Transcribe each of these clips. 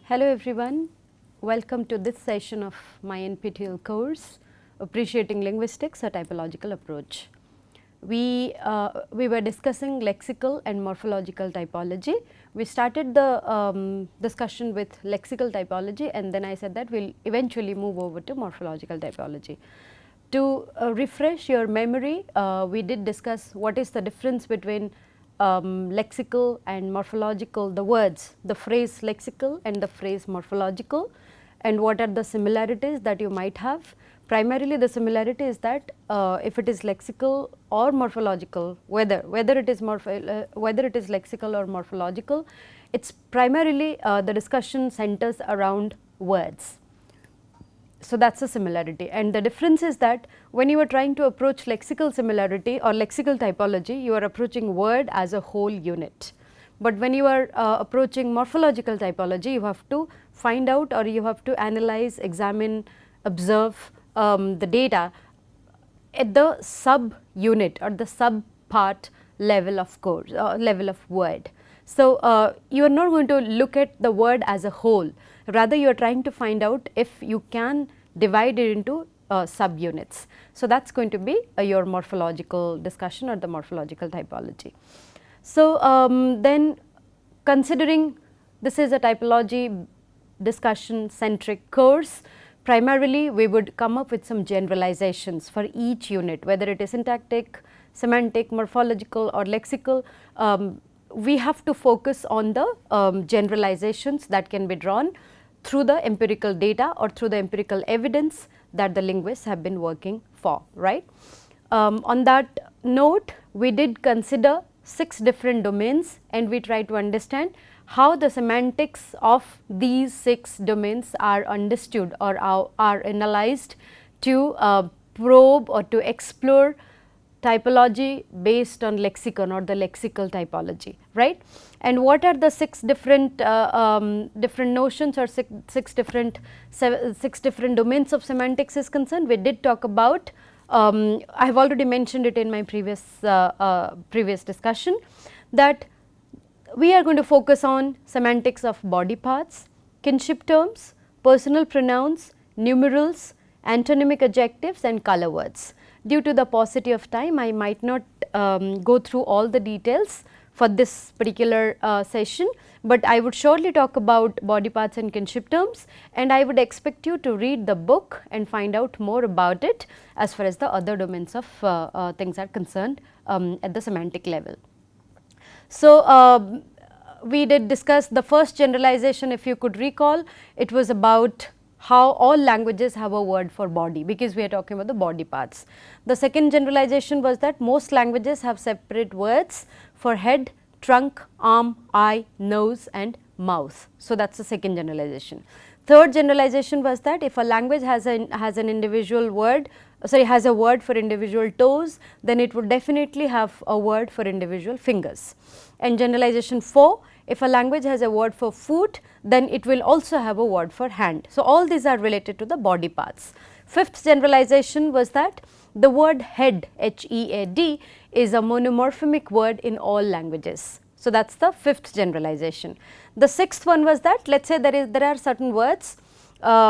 Hello everyone, welcome to this session of my NPTEL course, Appreciating Linguistics, a Typological Approach. We were discussing lexical and morphological typology. We started the discussion with lexical typology, and then I said that we will eventually move over to morphological typology. To refresh your memory, we did discuss what is the difference between lexical and morphological, the words, the phrase lexical and the phrase morphological, and what are the similarities that you might have. Primarily the similarity is that if it is lexical or morphological, whether it is lexical or morphological, it's primarily the discussion centers around words. So that's a similarity, and the difference is that when you are trying to approach lexical similarity or lexical typology, you are approaching word as a whole unit. But when you are approaching morphological typology, you have to find out, or you have to analyze, examine, observe the data at the sub unit or the sub part level of course, level of word. So you are not going to look at the word as a whole, rather you are trying to find out if you can divide it into sub units. So that is going to be your morphological discussion or the morphological typology. So then, considering this is a typology discussion centric course, primarily we would come up with some generalizations for each unit, whether it is syntactic, semantic, morphological or lexical. We have to focus on the generalizations that can be drawn through the empirical data or through the empirical evidence that the linguists have been working for, right. On that note, we did consider 6 different domains, and we try to understand how the semantics of these 6 domains are understood or are analyzed to probe or to explore typology based on lexicon or the lexical typology, right. And what are the 6 different different notions or 6 different domains of semantics is concerned? We did talk about, I have already mentioned it in my previous discussion, that we are going to focus on semantics of body parts, kinship terms, personal pronouns, numerals, antonymic adjectives and color words. Due to the paucity of time, I might not go through all the details for this particular session, but I would surely talk about body parts and kinship terms, and I would expect you to read the book and find out more about it as far as the other domains of things are concerned at the semantic level. So we did discuss the first generalization, if you could recall, it was about how all languages have a word for body, because we are talking about the body parts. The second generalization was that most languages have separate words for head, trunk, arm, eye, nose and mouth. So that is the second generalization. Third generalization was that if a language has an individual word, has a word for individual toes, then it would definitely have a word for individual fingers. And generalization 4, if a language has a word for foot, then it will also have a word for hand. So all these are related to the body parts. Fifth generalization was that the word head, H-E-A-D, is a monomorphemic word in all languages. So that is the fifth generalization. The sixth one was that, let us say there are certain words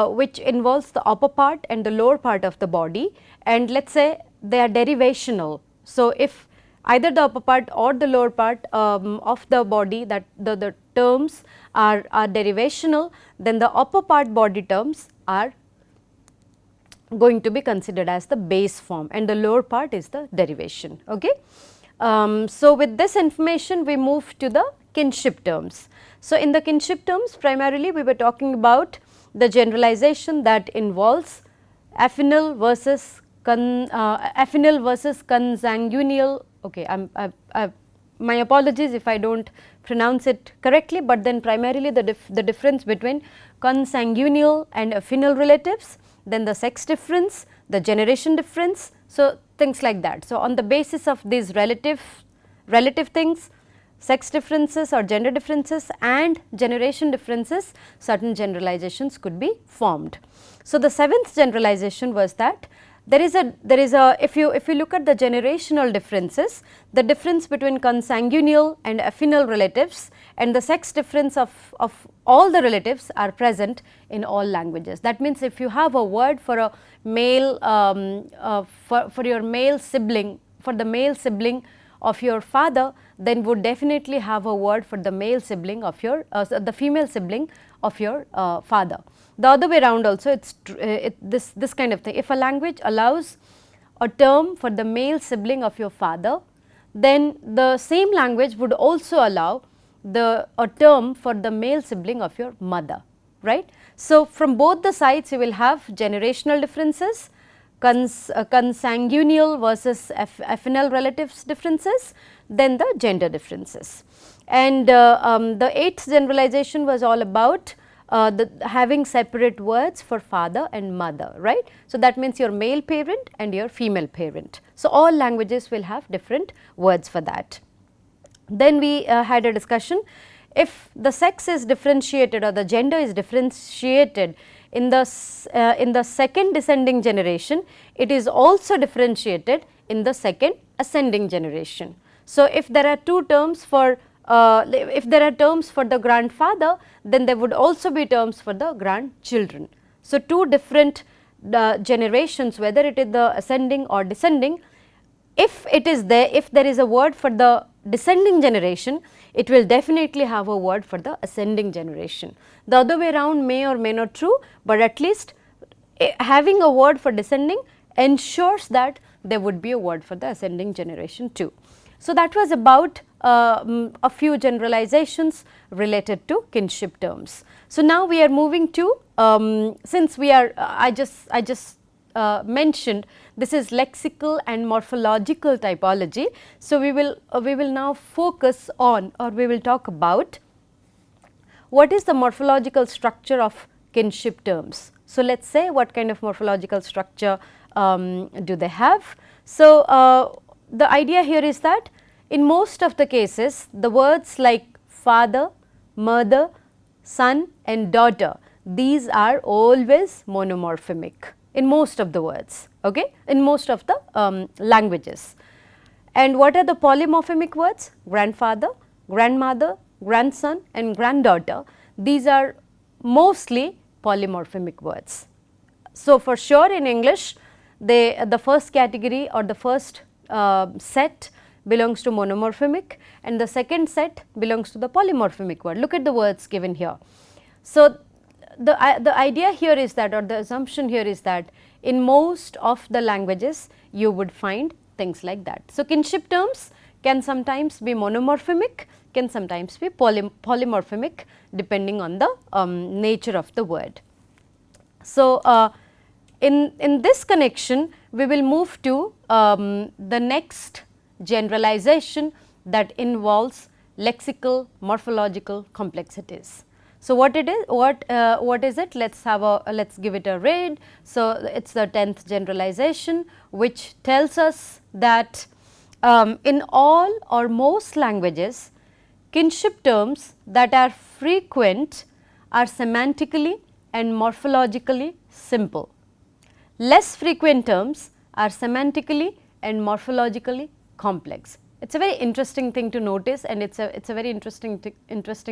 which involves the upper part and the lower part of the body, and let us say they are derivational. So if either the upper part or the lower part of the body, that the terms are derivational, then the upper part body terms are going to be considered as the base form and the lower part is the derivation. Okay. So with this information we move to the kinship terms. So in the kinship terms, primarily we were talking about the generalization that involves affinal versus consanguineal. Okay, my apologies if I do not pronounce it correctly, but then primarily the difference between consanguineal and affinal relatives, then the sex difference, the generation difference, so things like that. So on the basis of these relative things, sex differences or gender differences and generation differences, certain generalizations could be formed. So the seventh generalization was that there is a if you look at the generational differences, the difference between consanguineal and affinal relatives and the sex difference of all the relatives are present in all languages. That means, if you have a word for a male for your male sibling, for the male sibling of your father, then would definitely have a word for the male sibling of your the female sibling of your father. The other way around also, it's this kind of thing. If a language allows a term for the male sibling of your father, then the same language would also allow a term for the male sibling of your mother, right. So, from both the sides you will have generational differences, consanguineal versus affinal relatives differences, then the gender differences. And the 8th generalization was all about having separate words for father and mother, right. So, that means your male parent and your female parent. So, all languages will have different words for that. Then we had a discussion, if the sex is differentiated or the gender is differentiated in the second descending generation, it is also differentiated in the second ascending generation. So, if there are two terms for if there are terms for the grandfather, then there would also be terms for the grandchildren. So, two different generations, whether it is the ascending or descending, if there is a word for the descending generation, it will definitely have a word for the ascending generation. The other way around may or may not true, but at least having a word for descending ensures that there would be a word for the ascending generation too. So, that was about a few generalizations related to kinship terms. So, now we are moving to since we are I just mentioned this is lexical and morphological typology. So, we will now focus on, or we will talk about, what is the morphological structure of kinship terms. So, let us say what kind of morphological structure do they have. So, the idea here is that in most of the cases, the words like father, mother, son and daughter, these are always monomorphemic in most of the words, okay, in most of the languages. And what are the polymorphemic words? Grandfather, grandmother, grandson and granddaughter, these are mostly polymorphemic words. So, for sure in English, the first category or the first set belongs to monomorphemic and the second set belongs to the polymorphemic word. Look at the words given here. So, the idea here is that, or the assumption here is that in most of the languages you would find things like that. So, kinship terms can sometimes be monomorphemic, can sometimes be polymorphemic depending on the nature of the word. So, in this connection we will move to the next generalization that involves lexical morphological complexities. So, what it is, what is it? Let's give it a read. So, it's the 10th generalization, which tells us that in all or most languages, kinship terms that are frequent are semantically and morphologically simple. Less frequent terms are semantically and morphologically complex. It is a very interesting thing to notice, and it is a very interesting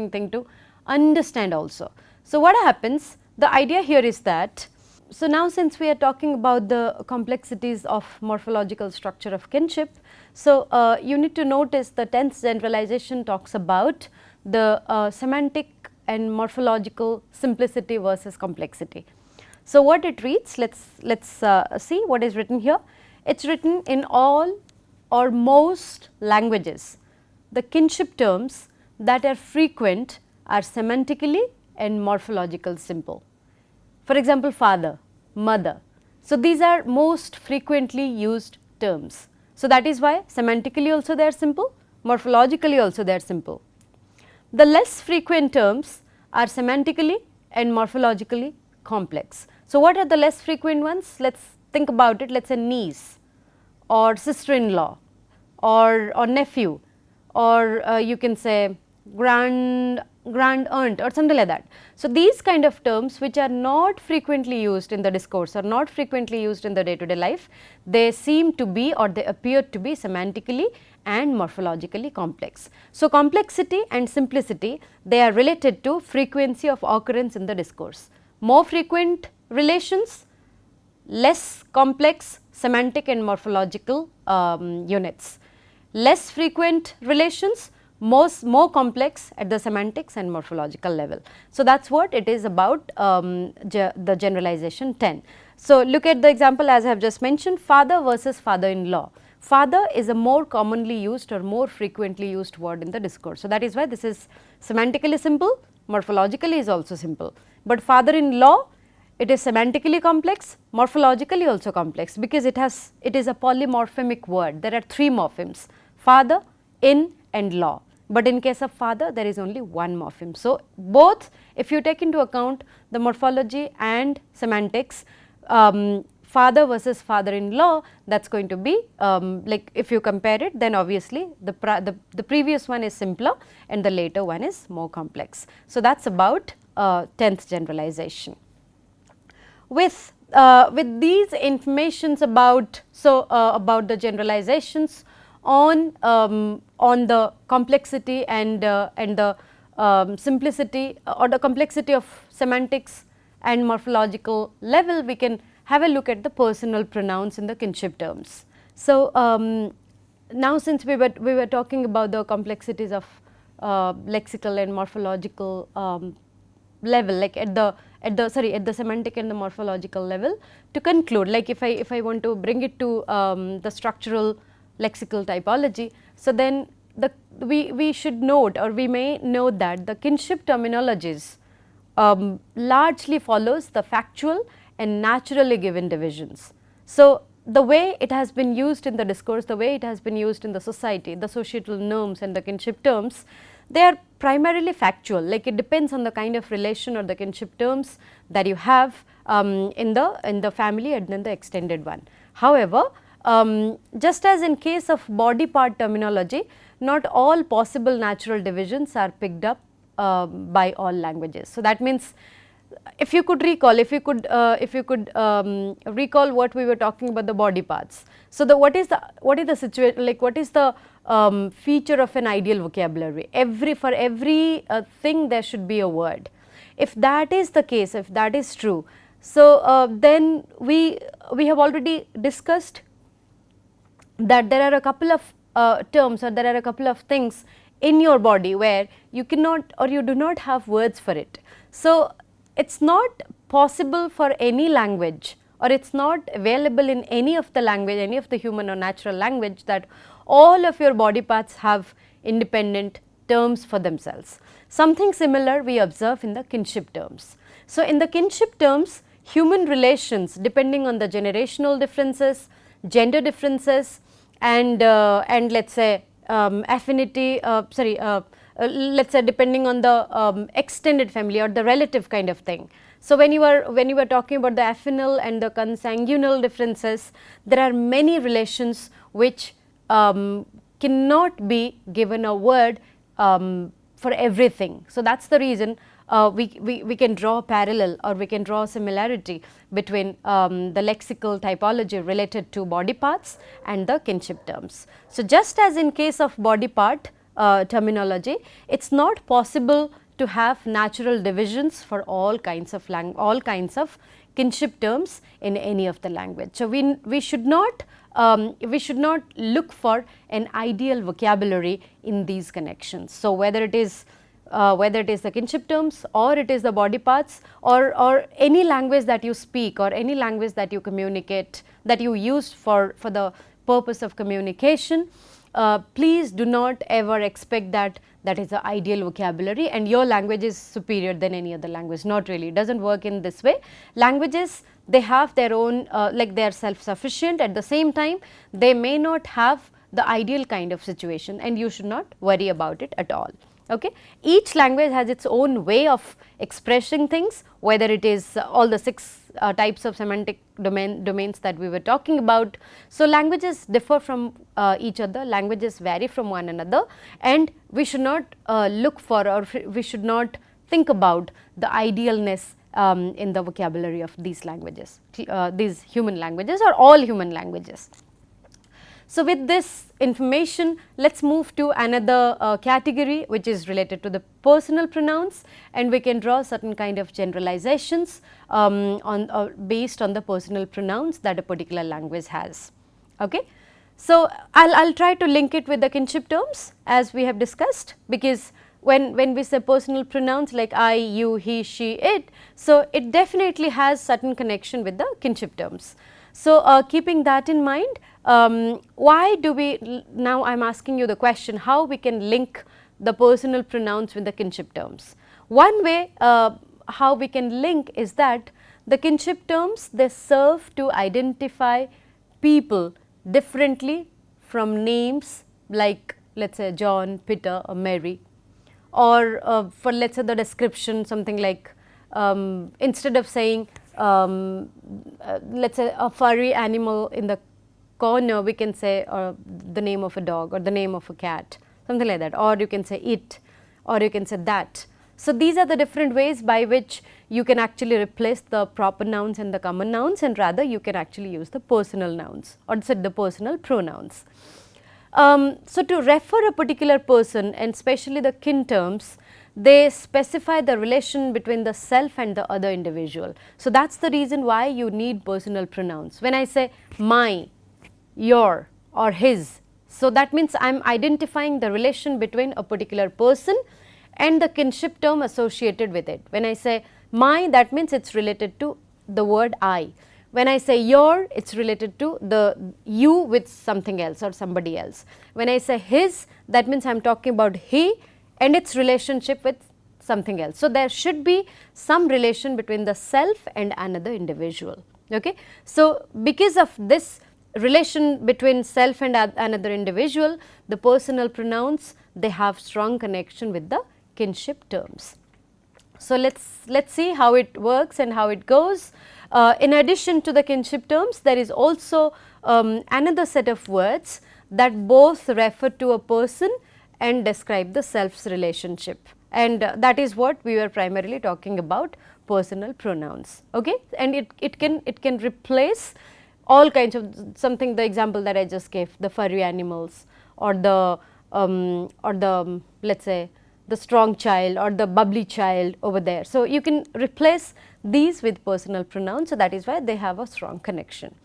thing to understand also. So, what happens? The idea here is that, so now since we are talking about the complexities of morphological structure of kinship, so you need to notice the 10th generalization talks about the semantic and morphological simplicity versus complexity. So, what it reads, let's see what is written here. It is written in all or most languages, the kinship terms that are frequent are semantically and morphological simple. For example, father, mother. So, these are most frequently used terms. So, that is why semantically also they are simple, morphologically also they are simple. The less frequent terms are semantically and morphologically complex. So, what are the less frequent ones? Let us think about it. Let us say niece or sister-in-law or nephew, or you can say grand aunt or something like that. So, these kind of terms which are not frequently used in the discourse or not frequently used in the day to day life, they seem to be or they appear to be semantically and morphologically complex. So, complexity and simplicity, they are related to frequency of occurrence in the discourse. More frequent relations, less complex semantic and morphological units. Less frequent relations, more complex at the semantics and morphological level. So, that is what it is about the generalization 10. So, look at the example as I have just mentioned, father versus father-in-law. Father is a more commonly used or more frequently used word in the discourse. So, that is why this is semantically simple, morphologically is also simple, but father-in-law, it is semantically complex, morphologically also complex, because it is a polymorphemic word. There are 3 morphemes, father, in and law, but in case of father there is only one morpheme. So, both if you take into account the morphology and semantics, father versus father-in-law, that is going to be like if you compare it, then obviously the previous one is simpler and the later one is more complex. So, that is about 10th generalization. With these informations about, about the generalizations on the complexity and the simplicity or the complexity of semantics and morphological level, we can have a look at the personal pronouns in the kinship terms. So, now since we were talking about the complexities of lexical and morphological level, like at the semantic and the morphological level, to conclude, like if I want to bring it to the structural lexical typology. So, then we should note, or we may note, that the kinship terminologies largely follows the factual and naturally given divisions. So, the way it has been used in the discourse, the way it has been used in the society, the societal norms and the kinship terms, they are primarily factual, like it depends on the kind of relation or the kinship terms that you have in the family and then the extended one. However, just as in case of body part terminology, not all possible natural divisions are picked up by all languages. So, that means if you could recall, recall what we were talking about, the body parts. So, what is the situation, like what is the feature of an ideal vocabulary? For every thing there should be a word. If that is the case, if that is true, so then we have already discussed that there are a couple of terms, or there are a couple of things in your body where you cannot or you do not have words for it. So, it is not possible for any language, or it is not available in any of the language, any of the human or natural language, that all of your body parts have independent terms for themselves. Something similar we observe in the kinship terms. So, in the kinship terms, human relations, depending on the generational differences, gender differences, and let us say affinity, let us say depending on the extended family or the relative kind of thing. So, when you were talking about the affinal and the consanguinal differences, there are many relations which cannot be given a word for everything. So, that is the reason we can draw a parallel, or we can draw a similarity between the lexical typology related to body parts and the kinship terms. So, just as in case of body part terminology, it is not possible to have natural divisions for all kinds of kinship terms in any of the language. So, we should not look for an ideal vocabulary in these connections. So, whether it is the kinship terms, or it is the body parts, or any language that you speak, or any language that you communicate, that you use for the purpose of communication, please do not ever expect that is the ideal vocabulary and your language is superior than any other language. Not really, it does not work in this way. Languages, they have their own, like they are self-sufficient, at the same time they may not have the ideal kind of situation, and you should not worry about it at all. Okay. Each language has its own way of expressing things, whether it is all the 6 types of semantic domains that we were talking about. So, languages differ from each other, languages vary from one another, and we should not look for, or we should not think about the idealness in the vocabulary of these languages, these human languages or all human languages. So, with this information, let us move to another category which is related to the personal pronouns, and we can draw certain kind of generalizations based on the personal pronouns that a particular language has. Okay. So, I will try to link it with the kinship terms as we have discussed, because when we say personal pronouns like I, you, he, she, it, so it definitely has certain connection with the kinship terms. So, keeping that in mind, why do we, now I am asking you the question, how we can link the personal pronouns with the kinship terms. One way how we can link is that the kinship terms, they serve to identify people differently from names like let us say John, Peter or Mary, or for let us say the description something like instead of saying let us say a furry animal in the corner, we can say the name of a dog or the name of a cat, something like that, or you can say it, or you can say that. So, these are the different ways by which you can actually replace the proper nouns and the common nouns, and rather you can actually use the personal nouns or set the personal pronouns. So, to refer a particular person and especially the kin terms, they specify the relation between the self and the other individual. So, that is the reason why you need personal pronouns. When I say my, your or his, so that means I am identifying the relation between a particular person and the kinship term associated with it. When I say my, that means it is related to the word I. When I say your, it is related to the you with something else or somebody else. When I say his, that means I am talking about he and its relationship with something else. So, there should be some relation between the self and another individual. Okay. So, because of this relation between self and another individual, the personal pronouns, they have strong connection with the kinship terms. So, let's see how it works and how it goes. In addition to the kinship terms, there is also another set of words that both refer to a person and describe the self's relationship, and that is what we were primarily talking about, personal pronouns. Okay, and it can replace all kinds of something, the example that I just gave, the furry animals or the let us say the strong child or the bubbly child over there. So, you can replace these with personal pronouns. So, that is why they have a strong connection.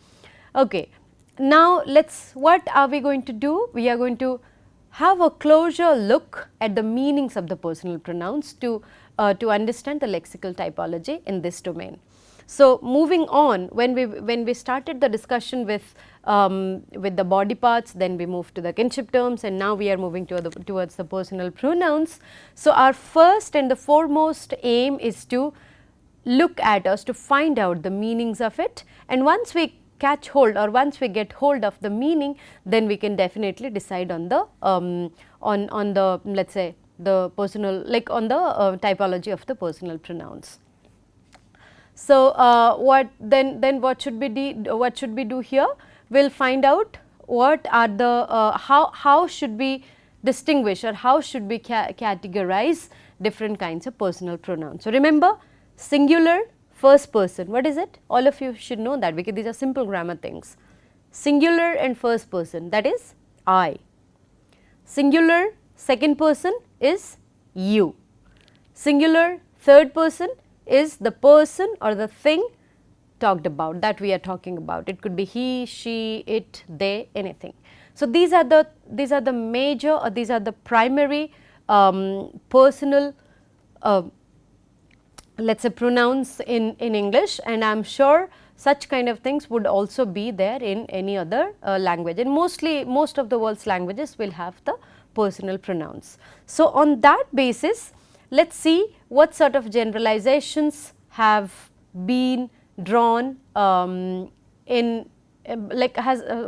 Okay. Now, what are we going to do? We are going to have a closer look at the meanings of the personal pronouns to understand the lexical typology in this domain. So, moving on, when we started the discussion with the body parts, then we moved to the kinship terms, and now we are moving towards the personal pronouns. So, our first and the foremost aim is to look at us to find out the meanings of it, and once we catch hold or once we get hold of the meaning, then we can definitely decide on the on the let us say the personal, like on the typology of the personal pronouns. So, what should we do here? We will find out what are the how should we distinguish or how should we categorize different kinds of personal pronouns. So, remember singular, first person, what is it? All of you should know that, because these are simple grammar things. Singular and first person, that is I. Singular second person is you. Singular third person is the person or the thing talked about, that we are talking about. It could be he, she, it, they, anything. So, these are the major, or these are the primary personal let us say pronouns in English, and I am sure such kind of things would also be there in any other language, and most of the world's languages will have the personal pronouns. So, on that basis, let us see what sort of generalizations have been drawn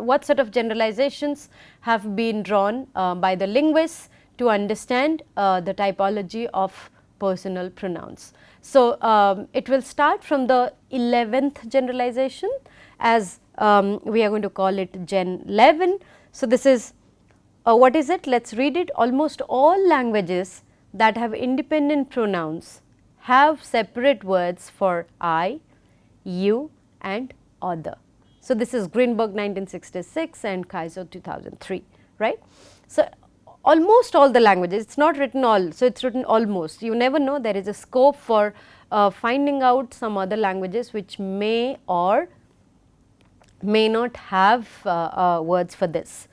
what sort of generalizations have been drawn by the linguists to understand the typology of personal pronouns. So, it will start from the 11th generalization, as we are going to call it Gen 11. So, this is what is it? Let us read it. Almost all languages that have independent pronouns have separate words for I, you and other. So, this is Greenberg 1966 and Kaiser 2003, right. So, almost all the languages, it is not written all, so it is written almost. You never know, there is a scope for finding out some other languages which may or may not have words for this.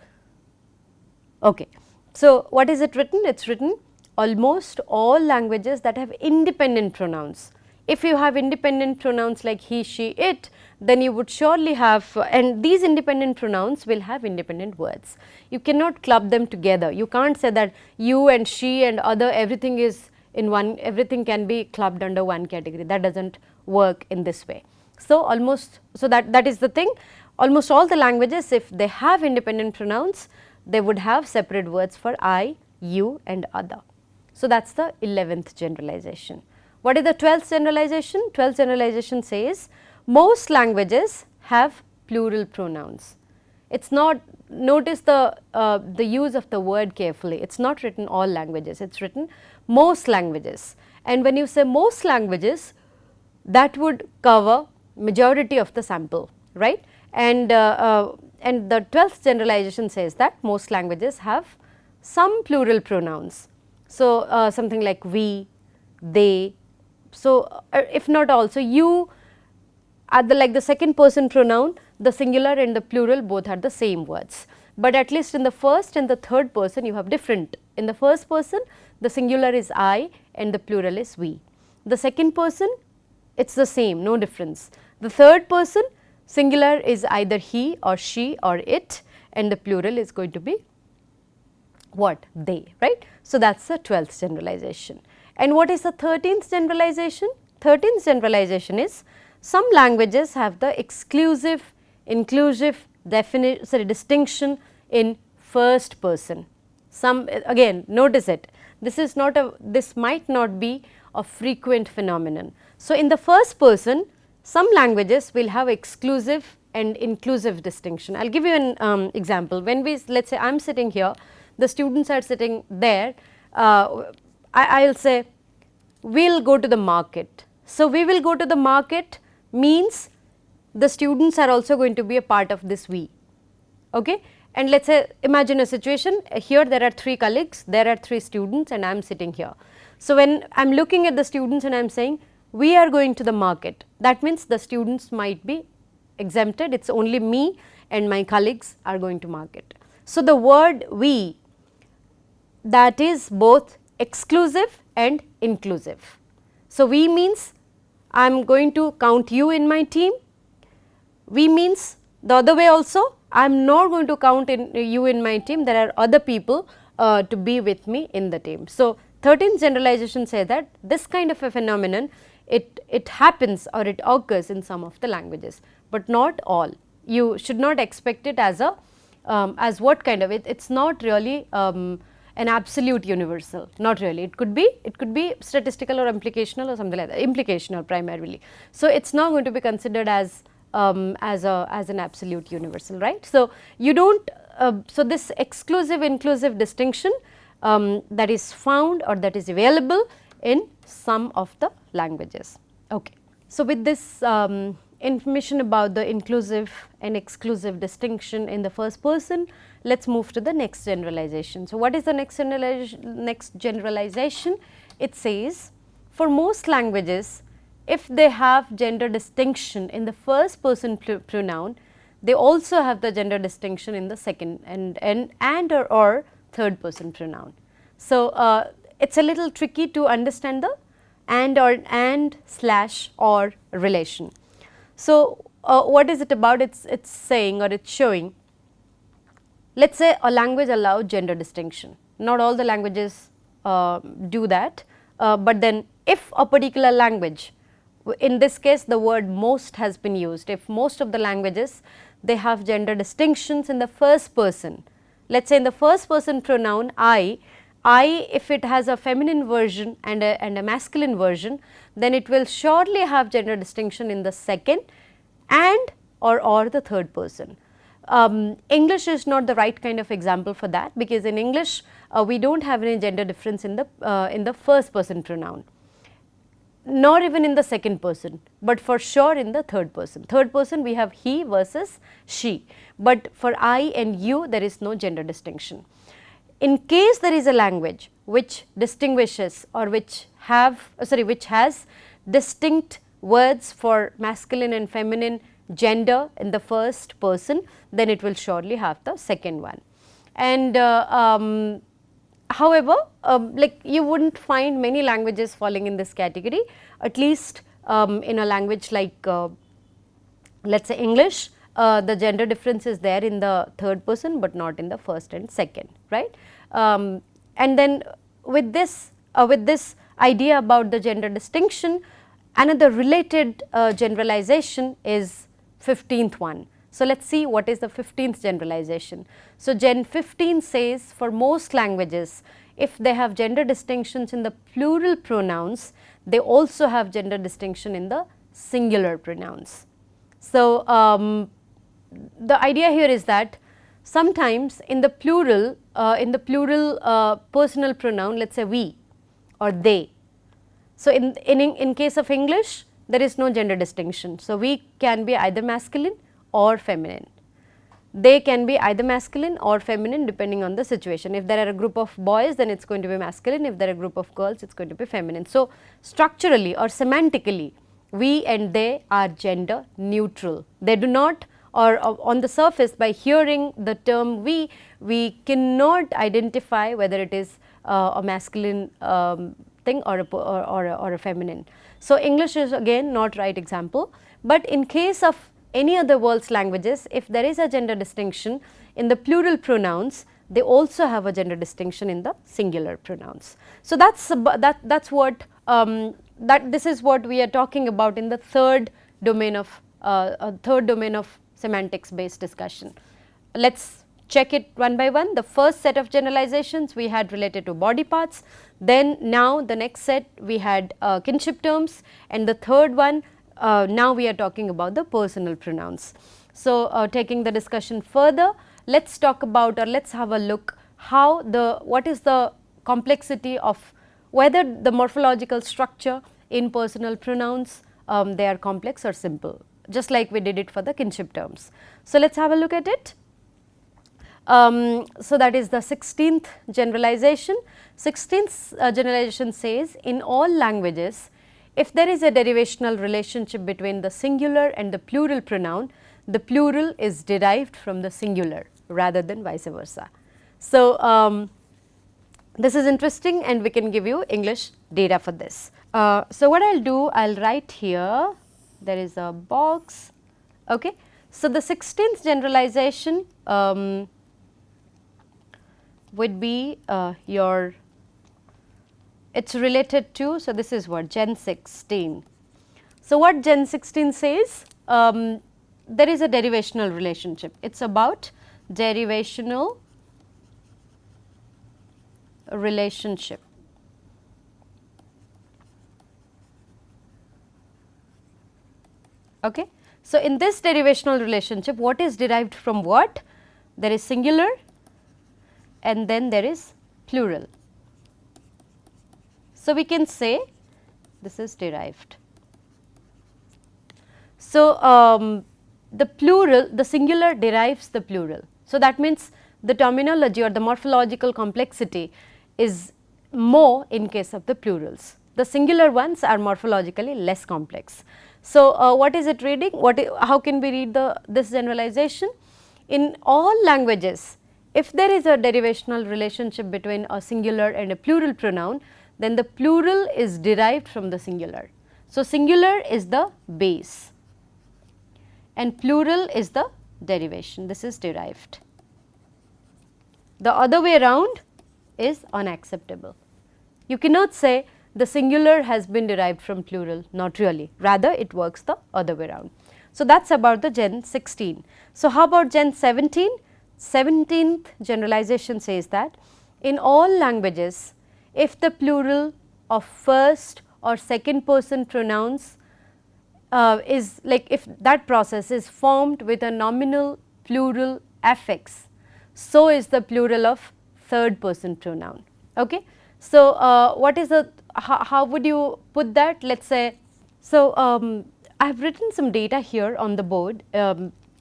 Okay. So, what is it written? It is written almost all languages that have independent pronouns. If you have independent pronouns like he, she, it, then you would surely have, and these independent pronouns will have independent words. You cannot club them together. You can't say that you and she and other, everything is in one, everything can be clubbed under one category. That does not work in this way. So, almost, so that is the thing. Almost all the languages, if they have independent pronouns, they would have separate words for I, you and other. So, that is the 11th generalization. What is the 12th generalization? 12th generalization says most languages have plural pronouns. It is not, notice the use of the word carefully, it is not written all languages, it is written most languages. And when you say most languages, that would cover majority of the sample, right. And the 12th generalization says that most languages have some plural pronouns. So, something like we, they. So, if not also you at the like the second person pronoun, the singular and the plural both are the same words, but at least in the first and the third person you have different. In the first person the singular is I and the plural is we. The second person it is the same, no difference. The third person singular is either he or she or it and the plural is going to be what? They, right. So, that is the 12th generalization. And what is the 13th generalization? 13th generalization is some languages have the exclusive, inclusive distinction in first person. Some again notice it, this is not a, this might not be a frequent phenomenon. So, in the first person some languages will have exclusive and inclusive distinction. I will give you an example. When we, let us say I am sitting here, the students are sitting there, I will say we will go to the market. So, we will go to the market means the students are also going to be a part of this we, okay. And let us say imagine a situation, here there are 3 colleagues, there are 3 students and I am sitting here. So, when I am looking at the students and I am saying we are going to the market, that means the students might be exempted, it is only me and my colleagues are going to market. So, the word we, that is both exclusive and inclusive. So, we means I am going to count you in my team, we means the other way also, I am not going to count in you in my team, there are other people to be with me in the team. So, 13th generalization says that this kind of a phenomenon it happens or it occurs in some of the languages, but not all. You should not expect it as a as what kind of it is not really an absolute universal, not really. It could be statistical or implicational or something like that, implicational primarily. So, it is not going to be considered as an absolute universal, right. So, you do not, so this exclusive inclusive distinction that is found or that is available in some of the languages. Okay. So, with this information about the inclusive and exclusive distinction in the first person, let us move to the next generalization. So, what is the next generalization? It says for most languages, if they have gender distinction in the first person pronoun, they also have the gender distinction in the second and or third person pronoun. So, it is a little tricky to understand the and slash or relation. So, what is it about? It is saying or it is showing, let us say a language allows gender distinction. Not all the languages do that, but then if a particular language, in this case the word most has been used, if most of the languages they have gender distinctions in the first person, let us say in the first person pronoun I I, if it has a feminine version and a masculine version, then it will surely have gender distinction in the second and or the third person. English is not the right kind of example for that, because in English we do not have any gender difference in the first person pronoun, nor even in the second person, but for sure in the third person. Third person we have he versus she, but for I and you there is no gender distinction. In case there is a language which distinguishes or which has distinct words for masculine and feminine gender in the first person, then it will surely have the second one. And however, like you would not find many languages falling in this category, at least in a language like let us say English. The gender difference is there in the third person, but not in the first and second, right. And then with this idea about the gender distinction, another related generalization is 15th one. So, let us see what is the 15th generalization. So, Gen 15 says for most languages, if they have gender distinctions in the plural pronouns, they also have gender distinction in the singular pronouns. So, the idea here is that sometimes in the plural personal pronoun, let us say we or they. So, in case of English there is no gender distinction. So, we can be either masculine or feminine. They can be either masculine or feminine depending on the situation. If there are a group of boys, then it is going to be masculine. If there are a group of girls, it is going to be feminine. So, structurally or semantically, we and they are gender neutral. They do not, or on the surface, by hearing the term we cannot identify whether it is a masculine thing or a feminine. So, English is again not right example, but in case of any other world's languages, if there is a gender distinction in the plural pronouns, they also have a gender distinction in the singular pronouns. So, that's what this is what we are talking about in the third domain of semantics based discussion. Let us check it one by one. The first set of generalizations we had related to body parts, then now the next set we had kinship terms, and the third one now we are talking about the personal pronouns. So, taking the discussion further, let us talk about, or let us have a look how what is the complexity of whether the morphological structure in personal pronouns they are complex or simple, just like we did it for the kinship terms. So, let us have a look at it. So, that is the 16th generalization. 16th generalization says in all languages, if there is a derivational relationship between the singular and the plural pronoun, the plural is derived from the singular rather than vice versa. So, this is interesting and we can give you English data for this. So, what I will do, I will write here, there is a box. Okay. So, the 16th generalization would be it is related to, so this is what Gen 16. So, what Gen 16 says, there is a derivational relationship, it is about derivational relationship. Okay. So, in this derivational relationship, what is derived from what? There is singular and then there is plural. So, we can say this is derived. So, the plural, the singular derives the plural. So, that means the terminology or the morphological complexity is more in case of the plurals. The singular ones are morphologically less complex. So, what is it reading? How can we read this generalization? In all languages, if there is a derivational relationship between a singular and a plural pronoun, then the plural is derived from the singular. So, singular is the base and plural is the derivation, this is derived. The other way around is unacceptable. You cannot say the singular has been derived from plural, not really, rather it works the other way around. So, that is about the Gen 16. So, how about Gen 17? 17th generalization says that in all languages, if the plural of first or second person pronouns is like, if that process is formed with a nominal plural affix, so is the plural of third person pronoun. Okay. So, what is the, how would you put that? Let us say, so I have written some data here on the board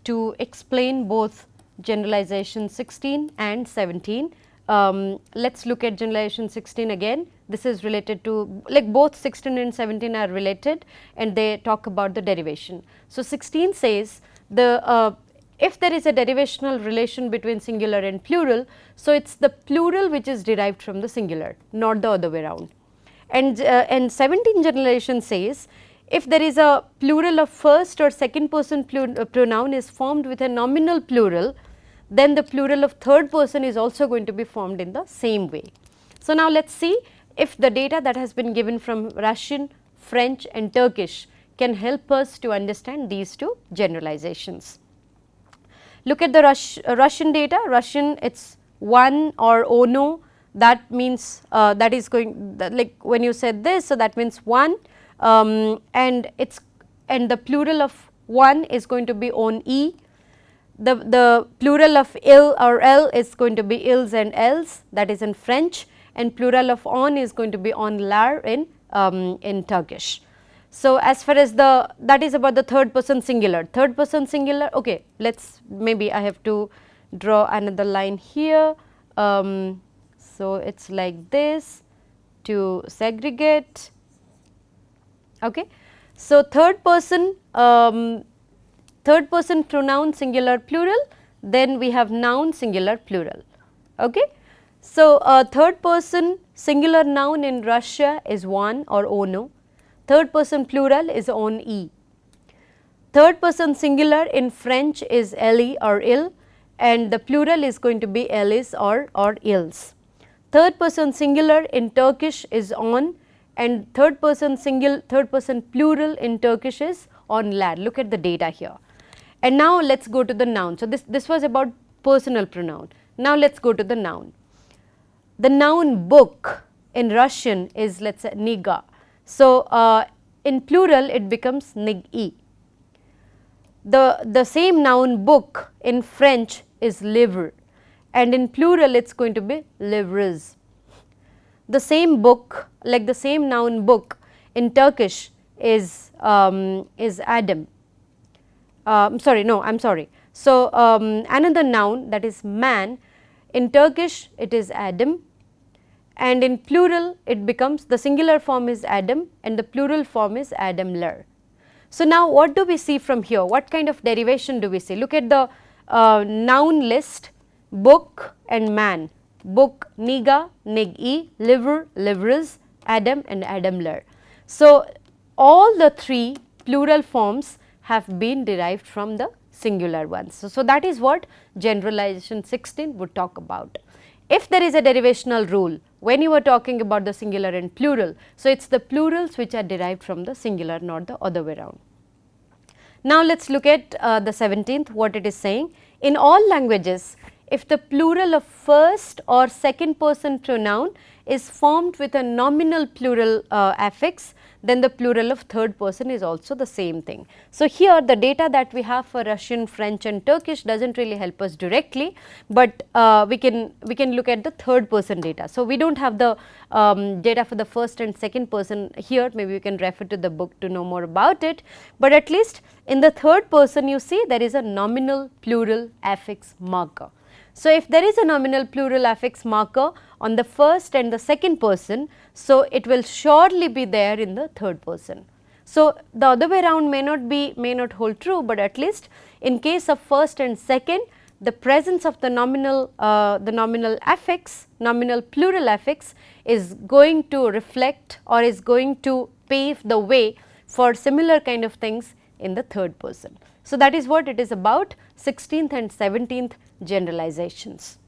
to explain both generalization 16 and 17. Let us look at generalization 16 again. This is related to, like, both 16 and 17 are related and they talk about the derivation. So, 16 says the if there is a derivational relation between singular and plural, so it is the plural which is derived from the singular, not the other way around. And 17 generalization says, if there is a plural of first or second person pronoun is formed with a nominal plural, then the plural of third person is also going to be formed in the same way. So, now let us see if the data that has been given from Russian, French and Turkish can help us to understand these two generalizations. Look at the Russian data. Russian, it is one or ono, that means that is going, like when you said this, so that means one, and it's, and the plural of one is going to be on e. The plural of il or l is going to be ils and els, that is in French, and plural of on is going to be onlar in Turkish. So, as far as the, that is about the third person singular. Third person singular, okay, let us, maybe I have to draw another line here. So, it is like this to segregate. Okay. So, third person pronoun singular plural, then we have noun singular plural. Okay. So, third person singular noun in Russia is one or ono, third person plural is on e, third person singular in French is elle or il, and the plural is going to be ellis or ils. Third person singular in Turkish is on, and third person plural in Turkish is onlar. Look at the data here. And now let us go to the noun. So, this was about personal pronoun. Now, let us go to the noun. The noun book in Russian is, let us say, kniga. So, in plural it becomes nig-i. The same noun book in French is livre, and in plural it is going to be livres. The same book, like the same noun book in Turkish is Adam. Sorry, no, I am sorry. So, another noun, that is man, in Turkish it is Adam, and in plural it becomes, the singular form is Adam and the plural form is Adamler. So, now what do we see from here? What kind of derivation do we see? Look at the noun list, book and man, book, kniga, nig-i, livre, livres, Adam and Adamler. So, all the three plural forms have been derived from the singular ones. So, that is what generalization 16 would talk about. If there is a derivational rule when you are talking about the singular and plural, so it is the plurals which are derived from the singular, not the other way around. Now, let us look at the 17th, what it is saying. In all languages, if the plural of first or second person pronoun is formed with a nominal plural affix, then the plural of third person is also the same thing. So, here the data that we have for Russian, French and Turkish does not really help us directly, but we can look at the third person data. So, we do not have the data for the first and second person here, maybe we can refer to the book to know more about it, but at least in the third person you see there is a nominal plural affix marker. So, if there is a nominal plural affix marker on the first and the second person, so it will surely be there in the third person. So, the other way around may not hold true, but at least in case of first and second, the presence of the nominal affix, nominal plural affix is going to reflect or is going to pave the way for similar kind of things in the third person. So, that is what it is about, 16th and 17th generalizations.